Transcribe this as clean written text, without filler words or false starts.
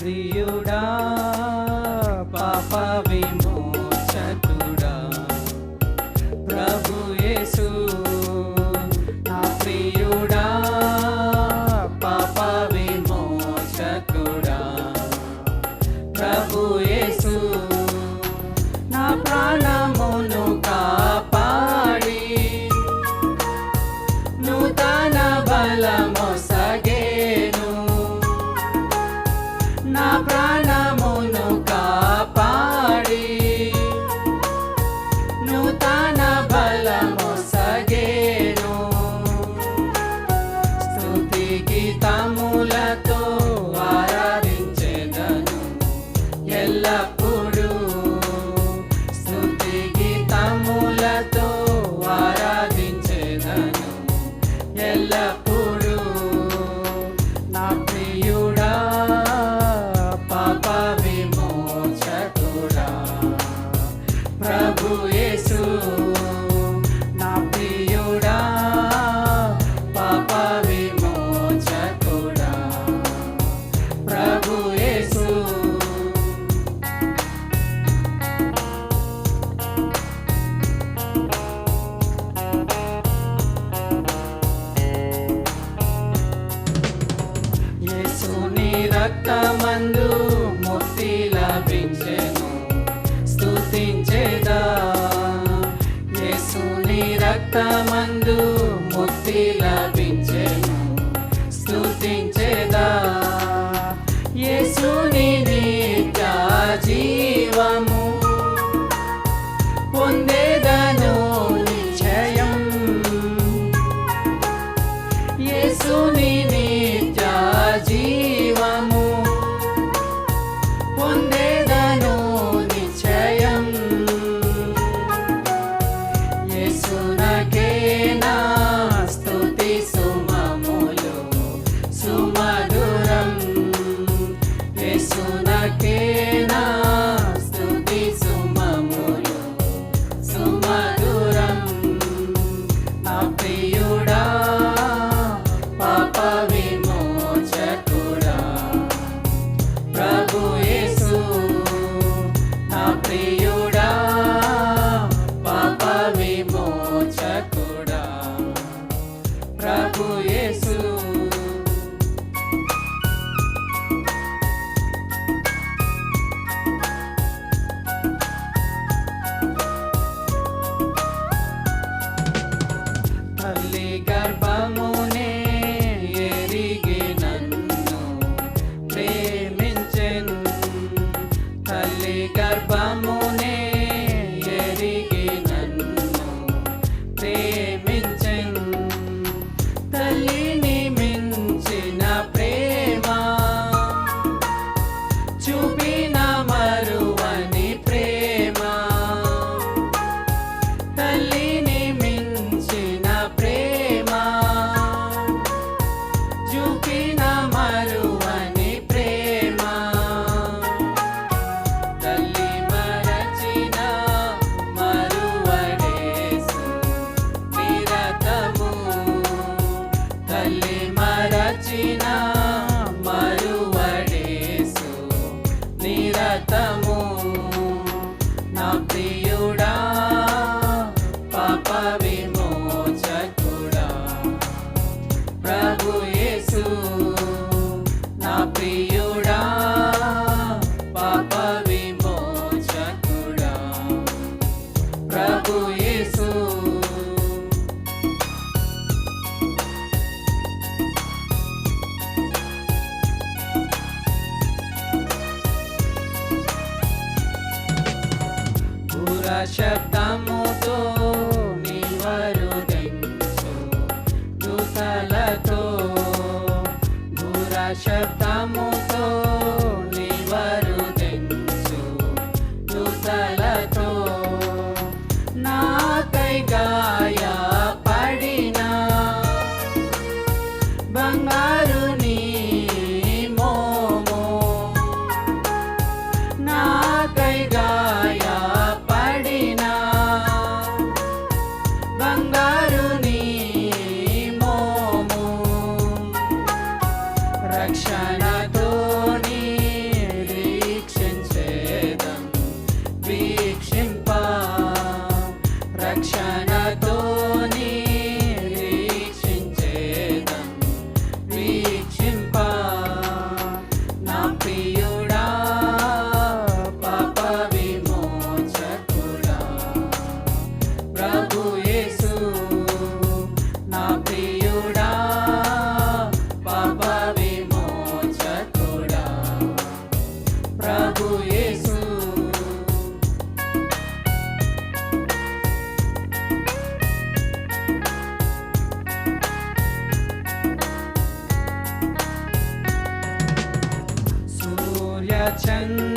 ప్రియుడా పాప విమోచకుడా ప్రభుయేసు నా ప్రియుడా పాప విమోచకుడా ప్రభుయేసు నా ప్రాణమును కాపాడి నూతన బలమొసగేను నా ప్రాణమును కాపాడి నూతన బలమొసగేను స్తుతి గీతములతో ఆరాధించెదను ఎల్లప్పుడూ స్తుతి గీతములతో ఆరాధించెదను ఎల్లప్పుడూ నా ప్రియుడా పాప విమోచకుడా ప్రభుయేసు నా ప్రియుడా పాప విమోచకుడా ప్రభుయేసు యేసుని రక్తమందు ముక్తి లభించెను స్తుతించెదా యేసుని రక్తమందు ముక్తి లభించెను స్తుతించెదా యేసుని నిత్య జీవము పొందేదను నిశ్చయం యేసుని నిత్య జీవము పొందేదను నిశ్చయం యేసునకే నా స్తుతి సుమములు సుమధురం యేసునకే నా స్తుతి సుమములు సుమధురం నా ప్రియుడా పాప విమోచకుడా ప్రభుయేసు నా ప్రియుడా పాప విమోచకుడా ప్రభుయేసు తల్లి గర్భమునే ఎరిగి నన్ను ప్రేమించెను తల్లి గర్భమునే ఎరిగి నన్ను ప్రేమించెను తల్లిని మించిన ప్రేమ చూపిన మరువని ప్రేమ తల్లిని మించిన ప్రేమ చూపిన మరువని ప్రేమ తల్లి మరచిన మరువడేసు నిరతము తల్లి మరచిన మరువడేసు నిరతము నా ప్రియుడా పాప విమోచకుడా ప్రభుయేసు నా ప్రియుడా పాప విమోచకుడా ప్రభుయేసు పుర శబ్దముతో నివరుదించు దూతలతో పుర శబ్దముతో నివరుదించు దూతలతో నాకై గాయపడిన బంగారు నీ మోమో నాకై గాయపడిన బంగారు నీ మోము రక్షణతో నీ చంద్ర